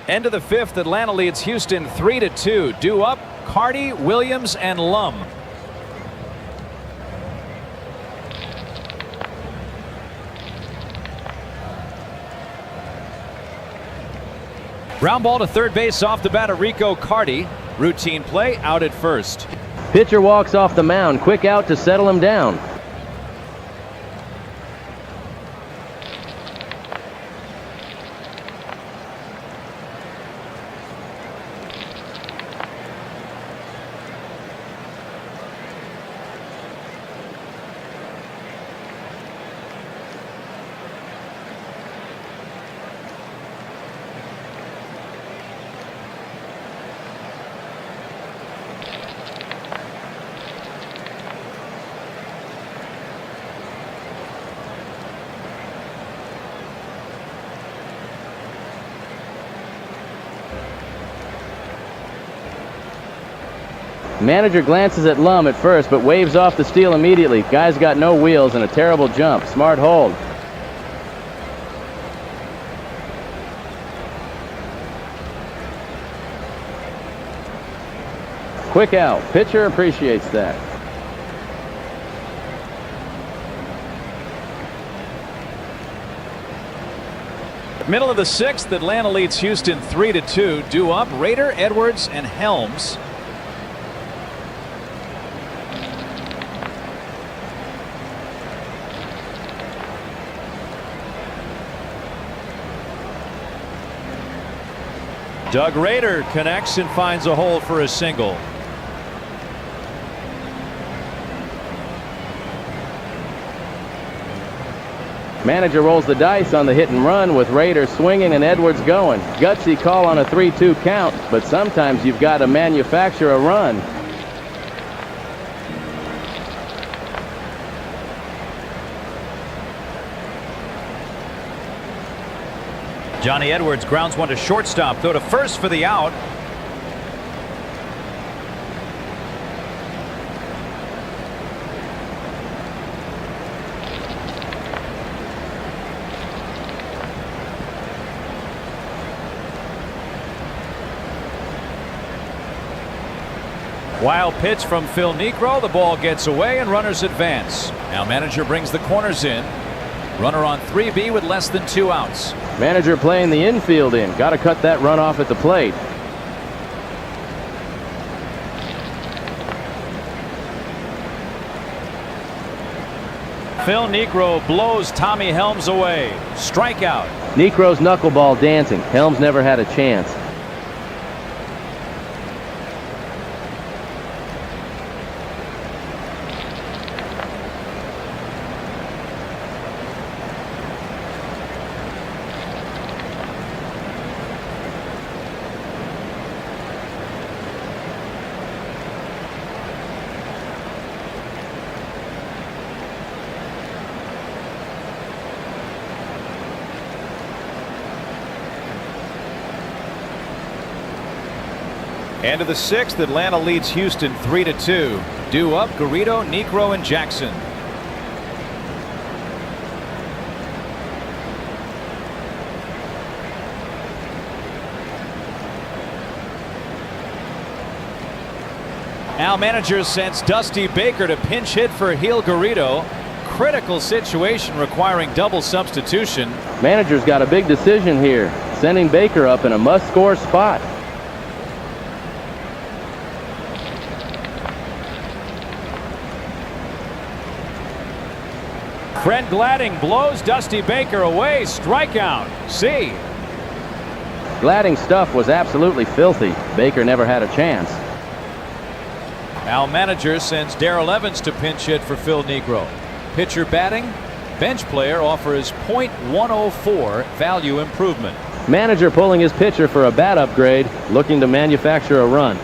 End of the fifth, Atlanta leads Houston 3-2. Due up, Carty, Williams, and Lum. Ground ball to third base off the bat of Rico Carty. Routine play out at first. Pitcher walks off the mound. Quick out to settle him down. Manager glances at Lum at first, but waves off the steal immediately. Guy's got no wheels and a terrible jump. Smart hold. Quick out. Pitcher appreciates that. Middle of the sixth, Atlanta leads Houston 3-2. Due up, Rader, Edwards, and Helms. Doug Rader connects and finds a hole for a single. Manager rolls the dice on the hit and run with Rader swinging and Edwards going. Gutsy call on a 3-2 count, but sometimes you've got to manufacture a run. Johnny Edwards grounds one to shortstop, throw to first for the out. Wild pitch from Phil Niekro. The ball gets away and runners advance. Now manager brings the corners in. Runner on 3B with less than 2 outs. Manager playing the infield in. Got to cut that run off at the plate. Phil Niekro blows Tommy Helms away. Strikeout. Niekro's knuckleball dancing. Helms never had a chance. End of the sixth, Atlanta leads Houston 3-2. Due up, Garrido, Niekro, and Jackson. Now manager sends Dusty Baker to pinch hit for Heel Garrido. Critical situation requiring double substitution. Manager's got a big decision here, sending Baker up in a must-score spot. Fred Gladding blows Dusty Baker away. Strikeout. C. Gladding's stuff was absolutely filthy. Baker never had a chance. Now manager sends Darrell Evans to pinch hit for Phil Niekro. Pitcher batting. Bench player offers .104 value improvement. Manager pulling his pitcher for a bat upgrade, looking to manufacture a run.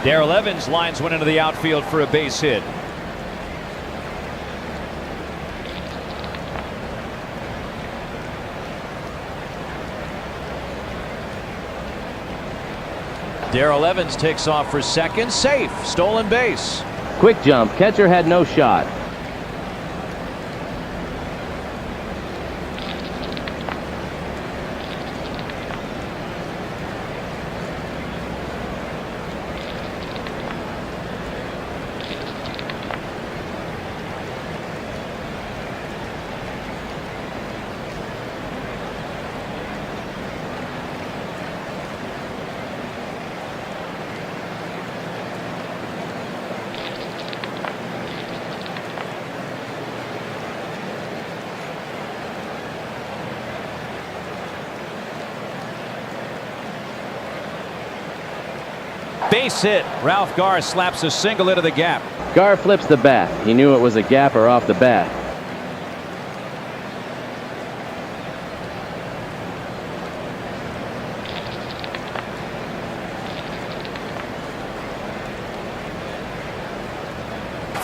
Darrell Evans lines one into the outfield for a base hit. Darrell Evans takes off for second. Safe. Stolen base. Quick jump. Catcher had no shot. Base hit. Ralph Garr slaps a single into the gap. Garr flips the bat. He knew it was a gapper off the bat.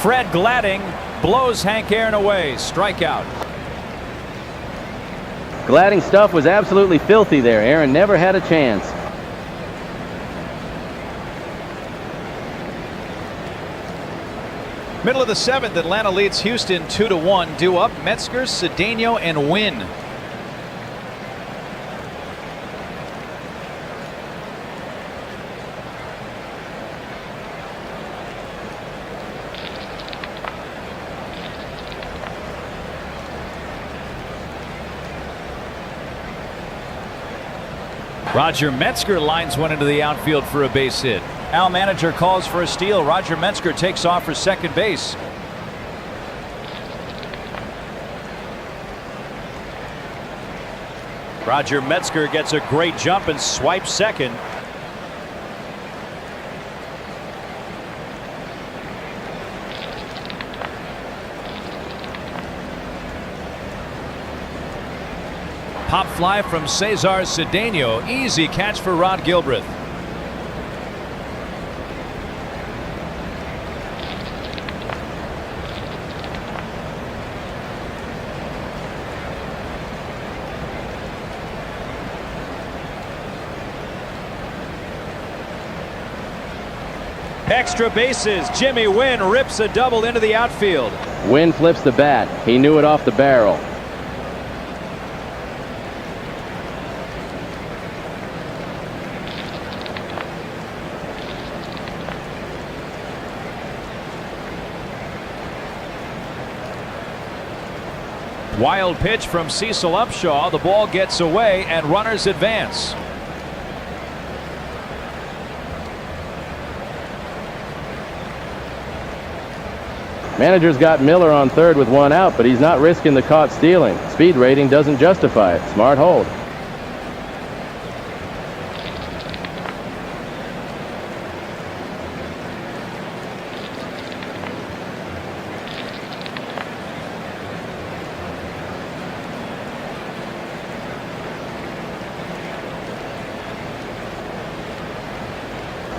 Fred Gladding blows Hank Aaron away. Strikeout. Gladding's stuff was absolutely filthy there. Aaron never had a chance. Middle of the seventh, Atlanta leads Houston 2-1. Due up, Metzger, Cedeno, and Wynn. Roger Metzger lines one into the outfield for a base hit. Al Manager calls for a steal. Roger Metzger takes off for second base. Roger Metzger gets a great jump and swipes second. Pop fly from Cesar Cedeno. Easy catch for Rod Gilbreth. Extra bases. Jimmy Wynn rips a double into the outfield. Wynn flips the bat. He knew it off the barrel. Wild pitch from Cecil Upshaw. The ball gets away and runners advance. Manager's got Miller on third with one out, but he's not risking the caught stealing. Speed rating doesn't justify it. Smart hold.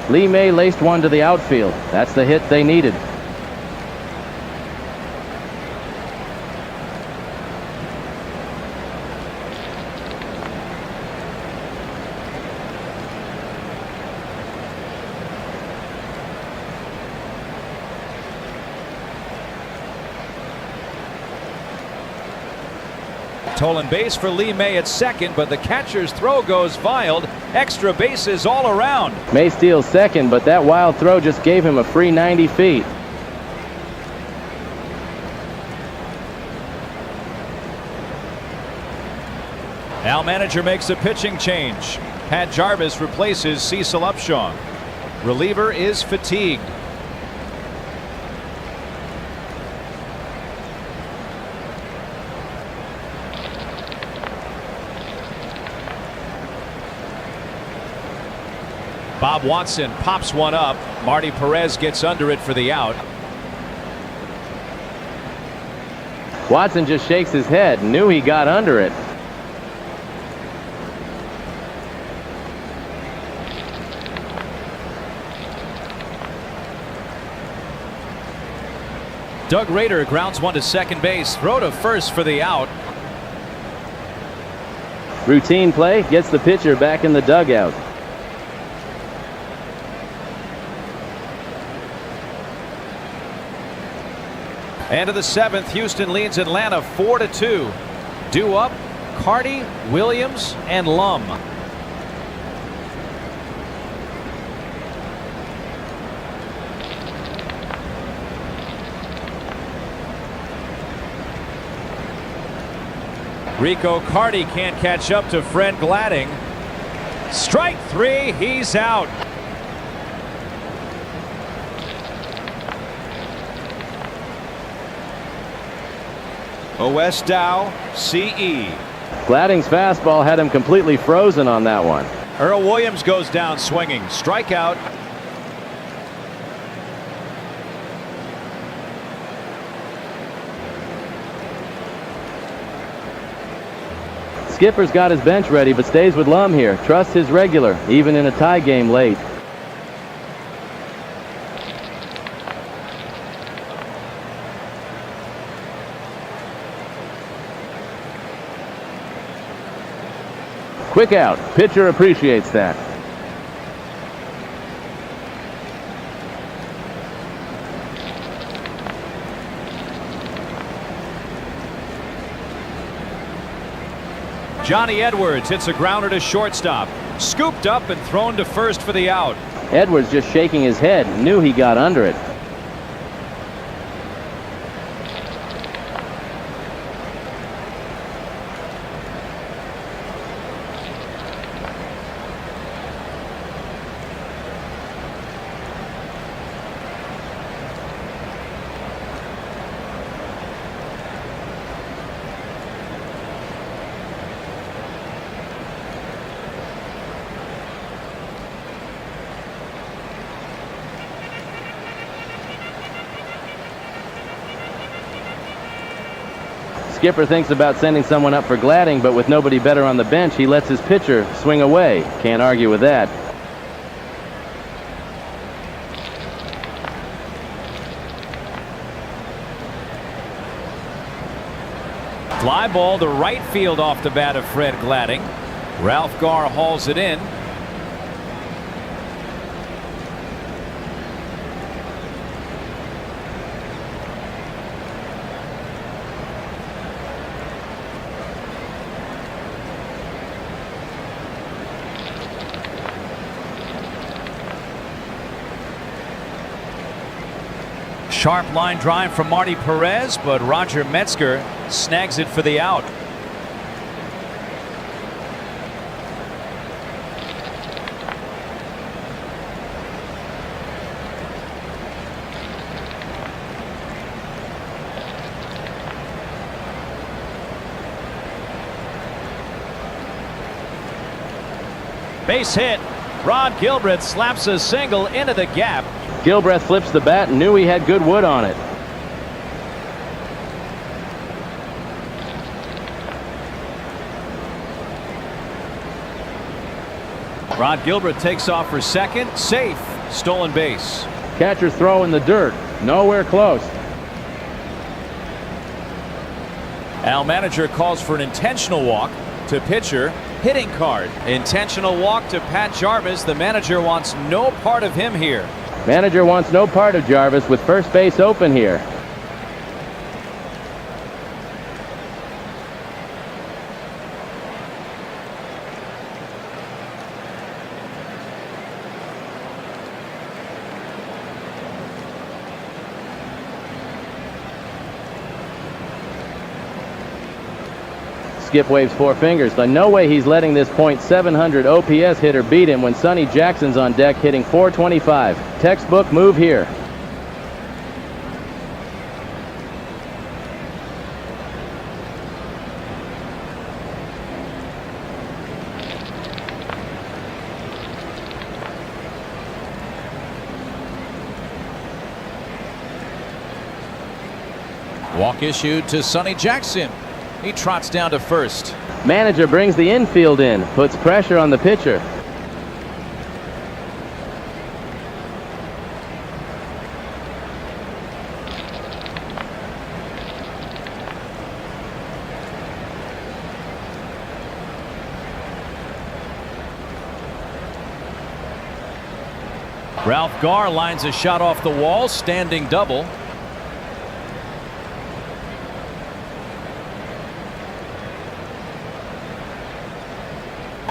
Lee May laced one to the outfield. That's the hit they needed. Stolen base for Lee May at second, but the catcher's throw goes wild. Extra bases all around. May steals second, but that wild throw just gave him a free 90 feet. Al Manager makes a pitching change. Pat Jarvis replaces Cecil Upshaw. Reliever is fatigued. Bob Watson pops one up. Marty Perez gets under it for the out. Watson just shakes his head, knew he got under it. Doug Rader grounds one to second base. Throw to first for the out. Routine play gets the pitcher back in the dugout. And to the 7th, Houston leads Atlanta 4-2. Due up, Carty, Williams, and Lum. Rico Carty can't catch up to Fred Gladding. Strike 3, he's out. O.S. Dow, CE. Gladding's fastball had him completely frozen on that one. Earl Williams goes down swinging. Strikeout. Skipper's got his bench ready, but stays with Lum here. Trusts his regular, even in a tie game late. Quick out. Pitcher appreciates that. Johnny Edwards hits a grounder to shortstop. Scooped up and thrown to first for the out. Edwards just shaking his head, knew he got under it. Skipper thinks about sending someone up for Gladding, but with nobody better on the bench, he lets his pitcher swing away. Can't argue with that. Fly ball to right field off the bat of Fred Gladding. Ralph Garr hauls it in. Sharp line drive from Marty Perez, but Roger Metzger snags it for the out. Base hit. Rod Gilbreth slaps a single into the gap. Gilbreth flips the bat and knew he had good wood on it. Rod Gilbreth takes off for second. Safe. Stolen base. Catcher's throw in the dirt. Nowhere close. Al Manager calls for an intentional walk to pitcher. Hitting card. Intentional walk to Pat Jarvis. The manager wants no part of him here. Manager wants no part of Jarvis with first base open here. Skip waves four fingers. There's no way he's letting this .700 OPS hitter beat him when Sonny Jackson's on deck hitting .425. Textbook move here. Walk issued to Sonny Jackson. He trots down to first. Manager brings the infield in, puts pressure on the pitcher. Ralph Garr lines a shot off the wall, standing double.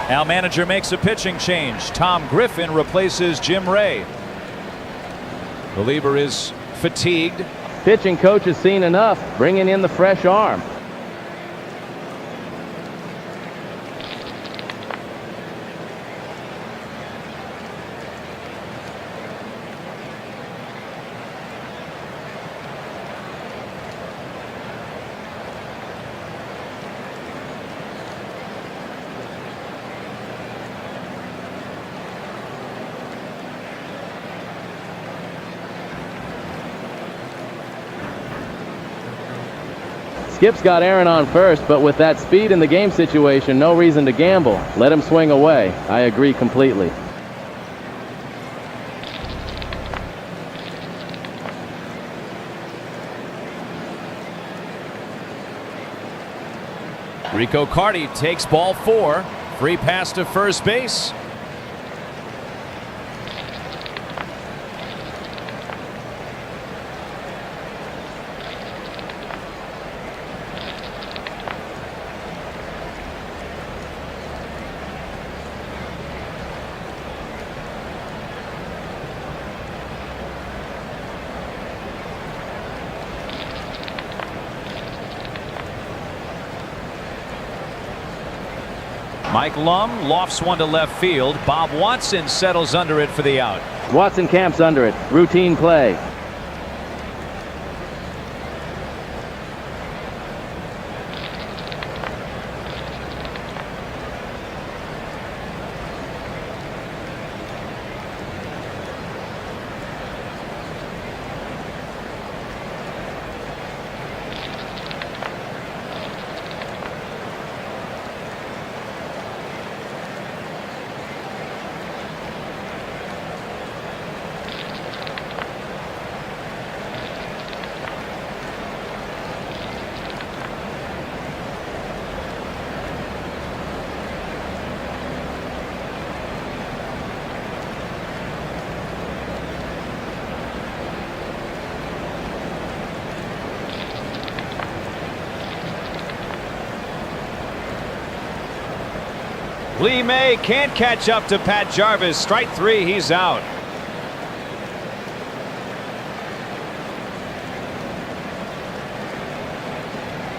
Now manager makes a pitching change. Tom Griffin replaces Jim Ray. Reliever is fatigued. Pitching coach has seen enough, bringing in the fresh arm. Skip's got Aaron on first, but with that speed in the game situation, no reason to gamble. Let him swing away. I agree completely. Rico Carty takes ball 4. Free pass to first base. Mike Lum lofts one to left field. Bob Watson settles under it for the out. Watson camps under it. Routine play. Lee May can't catch up to Pat Jarvis. Strike 3, he's out.